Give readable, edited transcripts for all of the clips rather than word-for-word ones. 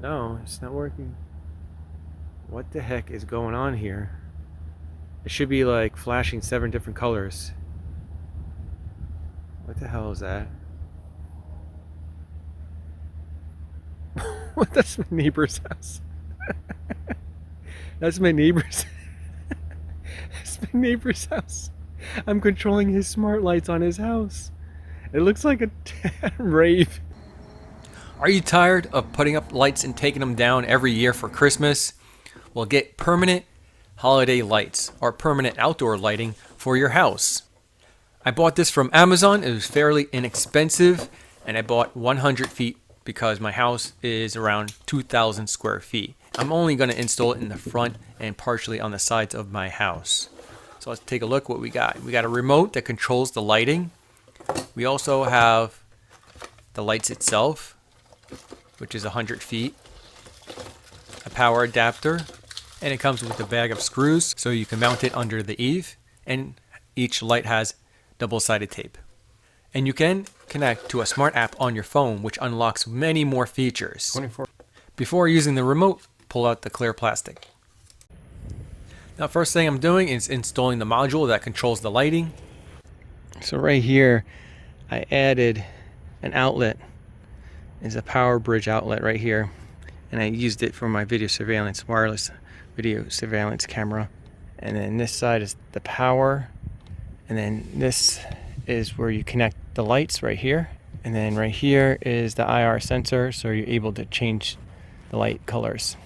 No, it's not working. What the heck is going on here? It should be like flashing 7 different colors. What the hell is that? What? That's my neighbor's house. That's my neighbor's. That's my neighbor's house. I'm controlling his smart lights on his house. It looks like a rave. Are you tired of putting up lights and taking them down every year for Christmas? Well, get permanent holiday lights or permanent outdoor lighting for your house. I bought this from Amazon. It was fairly inexpensive, and I bought 100 feet because my house is around 2,000 square feet. I'm only going to install it in the front and partially on the sides of my house. So let's take a look what we got. We got a remote that controls the lighting. We also have the lights itself, which is 100 feet, a power adapter, and it comes with a bag of screws so you can mount it under the eave, and each light has double-sided tape. And you can connect to a smart app on your phone, which unlocks many more features. 24. Before using the remote, pull out the clear plastic. Now, first thing I'm doing is installing the module that controls the lighting. So right here, I added an outlet. It's a power bridge outlet right here, and I used it for my video surveillance, wireless video surveillance camera. And then this side is the power, and then this is where you connect the lights right here, and then right here is the IR sensor, so you're able to change the light colors.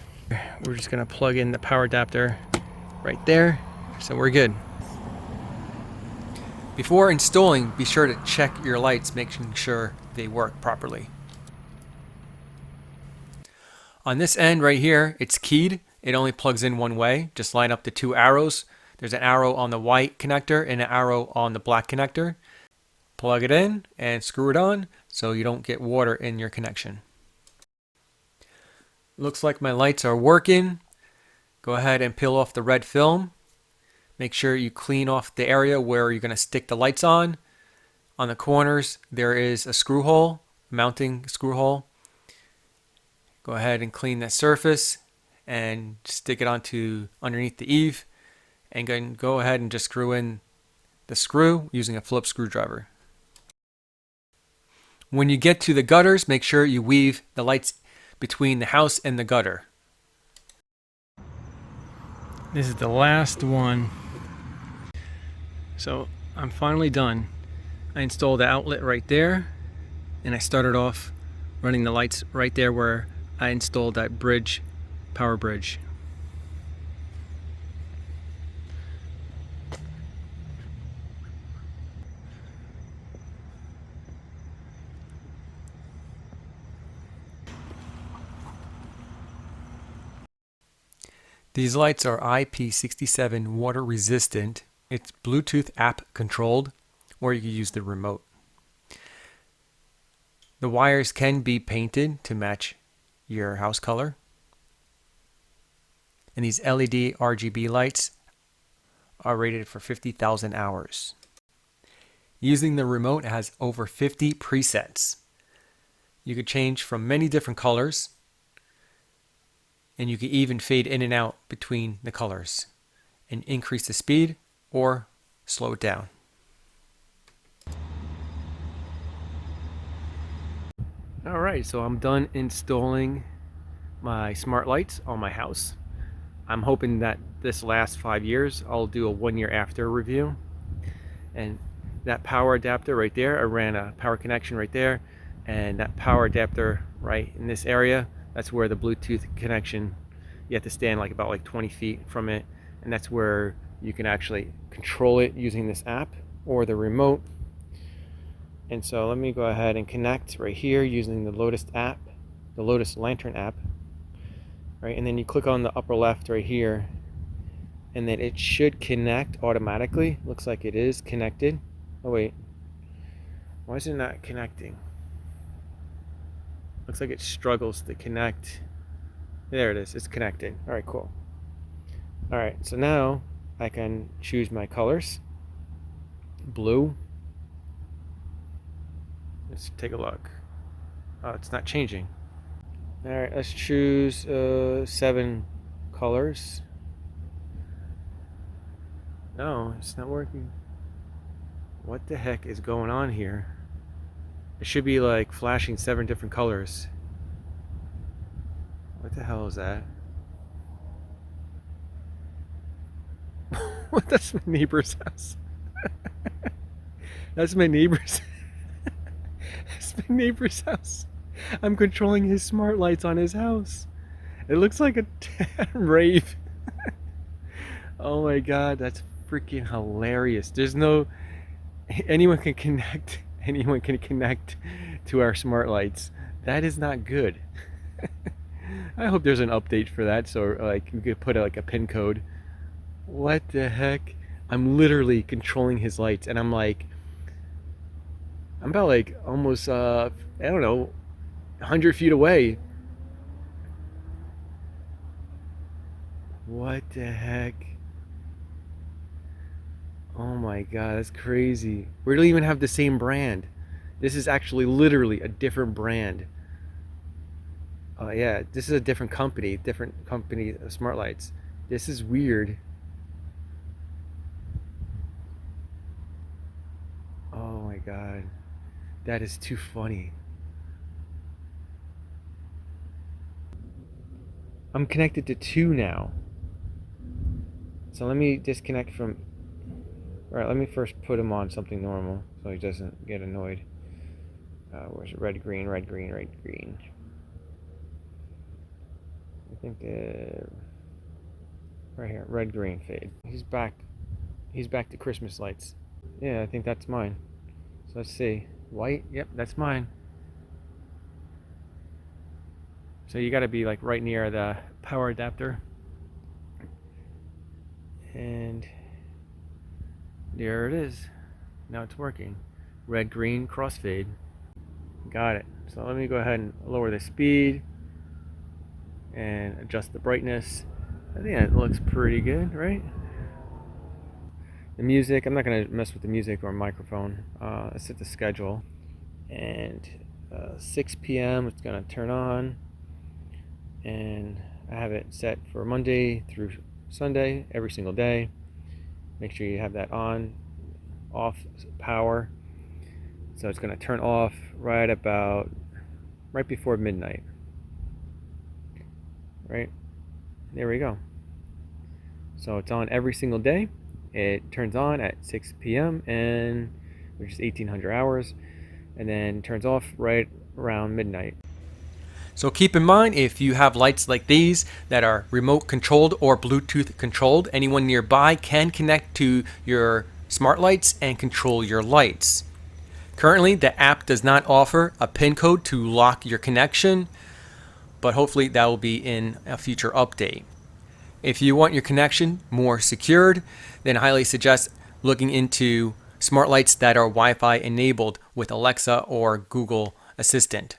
We're just gonna plug in the power adapter right there, so we're good. Before installing, be sure to check your lights, making sure they work properly. On this end right here, it's keyed. It only plugs in one way. Just line up the 2 arrows. There's an arrow on the white connector and an arrow on the black connector. Plug it in and screw it on so you don't get water in your connection. Looks like my lights are working. Go ahead and peel off the red film. Make sure you clean off the area where you're going to stick the lights on. On the corners, there is a screw hole, mounting screw hole. Go ahead and clean that surface and stick it onto underneath the eave, and then go ahead and just screw in the screw using a Phillips screwdriver. When you get to the gutters, make sure you weave the lights between the house and the gutter. This is the last one. So I'm finally done. I installed the outlet right there, and I started off running the lights right there where I installed that bridge, power bridge. These lights are IP67 water resistant. It's Bluetooth app controlled, or you can use the remote. The wires can be painted to match your house color. And these LED RGB lights are rated for 50,000 hours. Using the remote has over 50 presets. You could change from many different colors, and you can even fade in and out between the colors and increase the speed or slow it down. Alright, so I'm done installing my smart lights on my house. I'm hoping that this lasts 5 years. I'll do a 1 year after review. And that power adapter right there, I ran a power connection right there, and that power adapter right in this area, that's where the Bluetooth connection, you have to stand about 20 feet from it, and that's where you can actually control it using this app or the remote. And so let me go ahead and connect right here using the Lotus app, the Lotus Lantern app, right? And then you click on the upper left right here, and then it should connect automatically. Looks like it is connected. Oh wait, why is it not connecting? Looks like it struggles to connect. There it is, it's connected. All right, cool. All right, so now I can choose my colors. Blue. Let's take a look. Oh, it's not changing. Alright, let's choose 7 colors. No, it's not working. What the heck is going on here? It should be like flashing 7 different colors. What the hell is that? What? That's my neighbor's house. That's my neighbor's. That's my neighbor's house. I'm controlling his smart lights on his house. It looks like a rave. Oh my god, that's freaking hilarious. There's no anyone can connect. Anyone can connect to our smart lights. That is not good. I hope there's an update for that, so like you could put like a pin code. What the heck? I'm literally controlling his lights, and I'm about like almost I don't know, 100 feet away. What the heck? Oh my god, that's crazy. We don't even have the same brand. This is actually literally a different brand. Oh yeah, this is a different company of smart lights. This is weird. Oh my god. That is too funny. I'm connected to 2 now. So let me disconnect from... Alright, let me first put him on something normal so he doesn't get annoyed. Where's it? Red, green, red, green, red, green. I think right here, red, green, fade. He's back. He's back to Christmas lights. Yeah, I think that's mine. So let's see. White, yep, that's mine. So you gotta be like right near the power adapter. And there it is. Now it's working. Red, green, crossfade. Got it. So let me go ahead and lower the speed and adjust the brightness. I think it looks pretty good, right? The music, I'm not going to mess with the music or microphone. Let's set the schedule. And 6 p.m. it's going to turn on. And I have it set for Monday through Sunday, every single day. Make sure you have that on, off power. So it's going to turn off right before midnight. Right? There we go. So it's on every single day. It turns on at 6 p.m. and which is 1800 hours, and then turns off right around midnight. So keep in mind, if you have lights like these that are remote controlled or Bluetooth controlled, anyone nearby can connect to your smart lights and control your lights. Currently, the app does not offer a PIN code to lock your connection, but hopefully that will be in a future update. If you want your connection more secured, then I highly suggest looking into smart lights that are Wi-Fi enabled with Alexa or Google Assistant.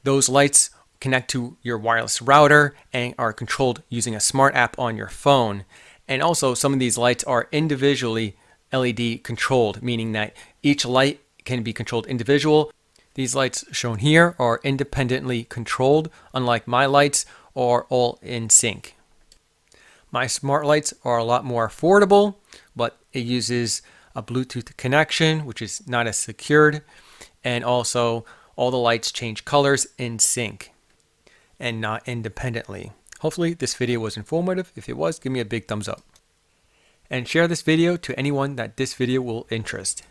Those lights connect to your wireless router and are controlled using a smart app on your phone. And also, some of these lights are individually LED controlled, meaning that each light can be controlled individual. These lights shown here are independently controlled, unlike my lights are all in sync. My smart lights are a lot more affordable, but it uses a Bluetooth connection, which is not as secured, and also all the lights change colors in sync and not independently. Hopefully this video was informative. If it was, give me a big thumbs up. And share this video to anyone that this video will interest.